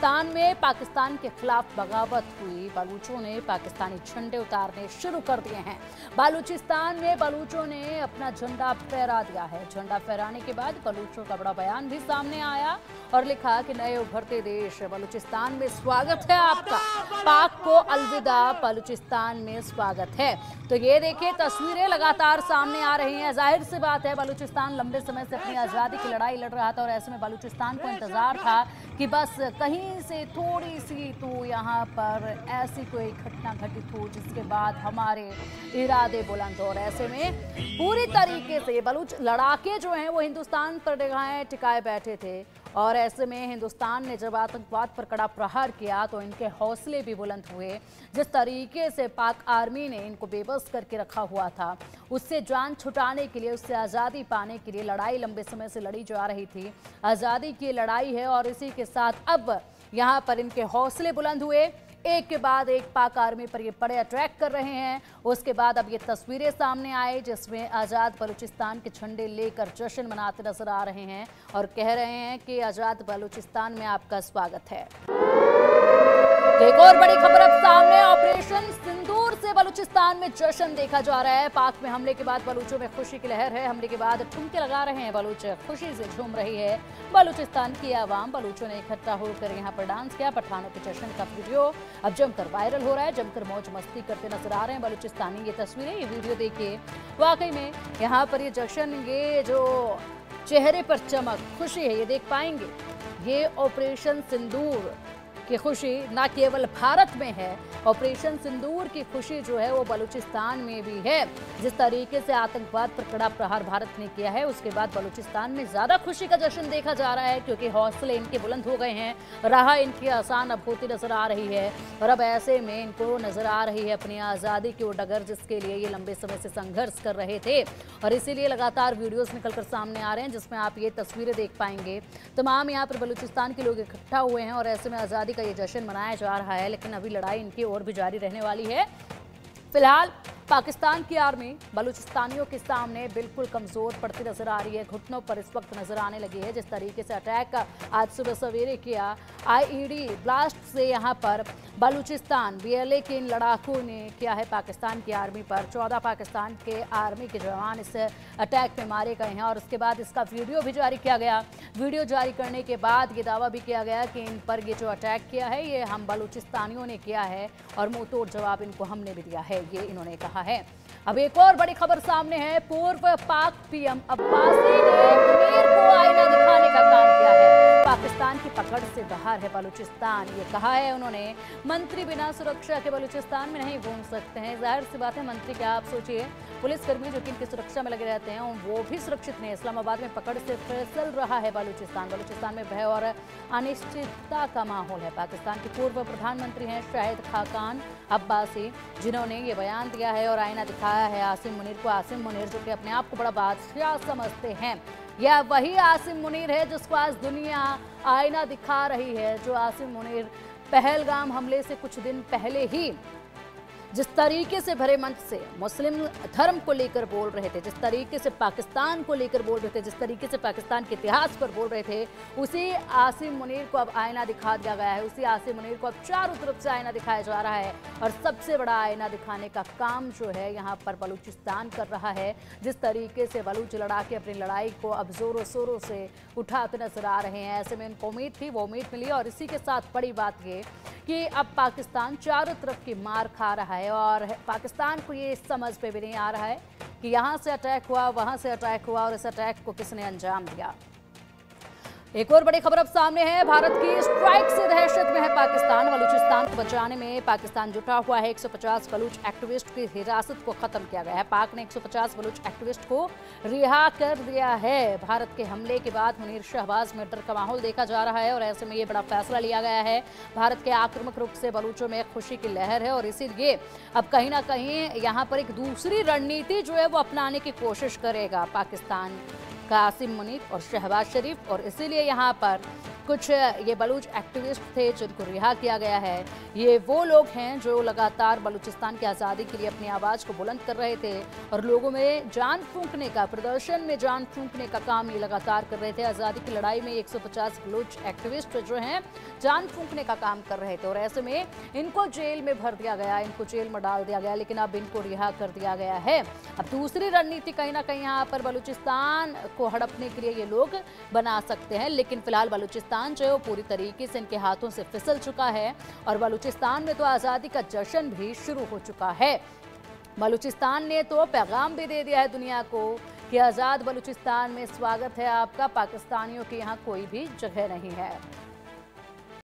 बलूचिस्तान में पाकिस्तान के खिलाफ बगावत हुई। बलूचों ने पाकिस्तानी झंडे उतारने शुरू कर दिए हैं। बलूचिस्तान में बलूचों ने अपना झंडा फहरा दिया है। झंडा फहराने के बाद बलूचों का बड़ा बयान भी सामने आया और लिखा कि नए उभरते देश बलूचिस्तान में स्वागत है आपका, पाक को अलविदा, बलूचिस्तान में स्वागत है। तो ये देखिए तस्वीरें लगातार सामने आ रही हैं। जाहिर सी बात है बलूचिस्तान लंबे समय से अपनी आज़ादी की लड़ाई लड़ रहा था और ऐसे में बलूचिस्तान को इंतजार था कि बस कहीं से थोड़ी सी तो यहाँ पर ऐसी कोई घटना घटित हो जिसके बाद हमारे इरादे बुलंद हो। और ऐसे में पूरी तरीके से ये बलूच लड़ाके जो हैं वो हिंदुस्तान पर निगाहें टिकाए बैठे थे और ऐसे में हिंदुस्तान ने जब आतंकवाद पर कड़ा प्रहार किया तो इनके हौसले भी बुलंद हुए। जिस तरीके से पाक आर्मी ने इनको बेबस करके रखा हुआ था, उससे जान छुटाने के लिए, उससे आज़ादी पाने के लिए लड़ाई लंबे समय से लड़ी जा रही थी। आज़ादी की लड़ाई है और इसी के साथ अब यहाँ पर इनके हौसले बुलंद हुए। एक के बाद एक पाक आर्मी पर ये बड़े अटैक कर रहे हैं। उसके बाद अब ये तस्वीरें सामने आई जिसमें आज़ाद बलूचिस्तान के झंडे लेकर जश्न मनाते नजर आ रहे हैं और कह रहे हैं कि आज़ाद बलूचिस्तान में आपका स्वागत है। तो एक और बड़ी खबर अब सामने, ऑपरेशन सिंदूर से बलूचिस्तान में जश्न देखा जा रहा है। पाक में हमले के बाद बलूचों में खुशी की लहर है। हमले के बाद ठुमके लगा रहे हैं बलूच, खुशी से झूम रही है बलूचिस्तान की आवाम। बलूचों ने इकट्ठा होकर यहाँ पर डांस किया। पठानों के जश्न का वीडियो अब जमकर वायरल हो रहा है, जमकर मौज मस्ती करते नजर आ रहे हैं बलूचिस्तानी। ये तस्वीरें, ये वीडियो देखिए, वाकई में यहाँ पर ये जश्न, ये जो चेहरे पर चमक, खुशी है, ये देख पाएंगे। ये ऑपरेशन सिंदूर की खुशी न केवल भारत में है, ऑपरेशन सिंदूर की खुशी जो है वो बलूचिस्तान में भी है। जिस तरीके से आतंकवाद पर कड़ा प्रहार भारत ने किया है उसके बाद बलूचिस्तान में ज्यादा खुशी का जश्न देखा जा रहा है क्योंकि हौसले इनके बुलंद हो गए हैं। राह इनकी आसान अब होती नजर आ रही है और अब ऐसे में इनको नजर आ रही है अपनी आज़ादी की वो डगर जिसके लिए ये लंबे समय से संघर्ष कर रहे थे और इसीलिए लगातार वीडियोस निकलकर सामने आ रहे हैं जिसमें आप ये तस्वीरें देख पाएंगे। तमाम यहाँ पर बलूचिस्तान के लोग इकट्ठा हुए हैं और ऐसे में आज़ादी ये जश्न मनाया जा रहा है, लेकिन अभी लड़ाई इनकी और भी जारी रहने वाली है। फिलहाल पाकिस्तान की आर्मी बलूचिस्तानियों के सामने बिल्कुल कमजोर पड़ती नजर आ रही है, घुटनों पर इस वक्त नजर आने लगी है। जिस तरीके से अटैक आज सुबह सवेरे किया आईईडी ब्लास्ट से यहाँ पर बलूचिस्तान बीएलए के इन लड़ाकों ने किया है पाकिस्तान की आर्मी पर। 14 पाकिस्तान के आर्मी के जवान इस अटैक में मारे गए हैं और उसके बाद इसका वीडियो भी जारी किया गया। वीडियो जारी करने के बाद ये दावा भी किया गया कि इन पर ये जो अटैक किया है ये हम बलूचिस्तानियों ने किया है और मुंह तोड़ जवाब इनको हमने भी दिया है, ये इन्होंने कहा है। अब एक और बड़ी खबर सामने है, पूर्व पाक पीएम अब्बासी ने मुनीर को आईना दिखाने का काम किया है। पाकिस्तान की पकड़ से बाहर है बलूचिस्तान, ये कहा है उन्होंने। मंत्री बिना सुरक्षा के बलूचिस्तान में नहीं घूम सकते हैं। जाहिर सी बात है, मंत्री क्या आप सोचिए, पुलिसकर्मी जो कि इनकी सुरक्षा में लगे रहते हैं वो भी सुरक्षित नहीं। इस्लामाबाद में पकड़ से फिसल रहा है बलूचिस्तान। बलूचिस्तान में भय और अनिश्चितता का माहौल है। पाकिस्तान के पूर्व प्रधानमंत्री हैं शाहिद खाकान अब्बासी, जिन्होंने ये बयान दिया है और आईना दिखाया है आसिम मुनीर को। आसिम मुनीर जो कि अपने आप को बड़ा बादशाह समझते हैं, यह वही आसिम मुनीर है जिसको आज दुनिया आईना दिखा रही है। जो आसिम मुनीर पहलगाम हमले से कुछ दिन पहले ही जिस तरीके से भरे मंच से मुस्लिम धर्म को लेकर बोल रहे थे, जिस तरीके से पाकिस्तान को लेकर बोल रहे थे, जिस तरीके से पाकिस्तान के इतिहास पर बोल रहे थे, उसी आसिम मुनीर को अब आईना दिखा दिया गया है। उसी आसिम मुनीर को अब चारों तरफ से आईना दिखाया जा रहा है और सबसे बड़ा आईना दिखाने का काम जो है यहाँ पर बलूचिस्तान कर रहा है। जिस तरीके से बलूच लड़ाके अपनी लड़ाई को अब जोरों शोरों से उठाते नजर आ रहे हैं, ऐसे में इनको उम्मीद थी, वो उम्मीद मिली। और इसी के साथ बड़ी बात ये कि अब पाकिस्तान चारों तरफ की मार खा रहा है और पाकिस्तान को ये समझ पे भी नहीं आ रहा है कि यहाँ से अटैक हुआ, वहाँ से अटैक हुआ और इस अटैक को किसने अंजाम दिया। एक और बड़ी खबर अब सामने है, भारत की स्ट्राइक से दहशत में है पाकिस्तान। बलूचिस्तान को बचाने में पाकिस्तान जुटा हुआ है। 150 बलूच एक्टिविस्ट की हिरासत को खत्म किया गया है। पाक ने 150 बलूच एक्टिविस्ट को रिहा कर दिया है। भारत के हमले के बाद मुनीर शहबाज में डर का माहौल देखा जा रहा है और ऐसे में ये बड़ा फैसला लिया गया है। भारत के आक्रामक रुख से बलूचों में खुशी की लहर है और इसीलिए अब कहीं ना कहीं यहाँ पर एक दूसरी रणनीति जो है वो अपनाने की कोशिश करेगा पाकिस्तान का आसिम मुनीर और शहबाज शरीफ। और इसीलिए यहाँ पर कुछ ये बलूच एक्टिविस्ट थे जिनको रिहा किया गया है। ये वो लोग हैं जो लगातार बलूचिस्तान की आज़ादी के लिए अपनी आवाज़ को बुलंद कर रहे थे और लोगों में जान फूंकने का, प्रदर्शन में जान फूंकने का काम ये लगातार कर रहे थे। आज़ादी की लड़ाई में 150 बलूच एक्टिविस्ट जो हैं जान फूंकने का काम कर रहे थे और ऐसे में इनको जेल में भर दिया गया, इनको जेल में डाल दिया गया, लेकिन अब इनको रिहा कर दिया गया है। अब दूसरी रणनीति कहीं ना कहीं यहाँ पर बलूचिस्तान को हड़पने के लिए ये लोग बना सकते हैं, लेकिन फिलहाल बलूचिस्तान जो है वो पूरी तरीके से इनके हाथों से फिसल चुका है और बलूचिस्तान में तो आज़ादी का जश्न भी शुरू हो चुका है। बलूचिस्तान ने तो पैगाम भी दे दिया है दुनिया को कि आज़ाद बलूचिस्तान में स्वागत है आपका, पाकिस्तानियों के यहाँ कोई भी जगह नहीं है।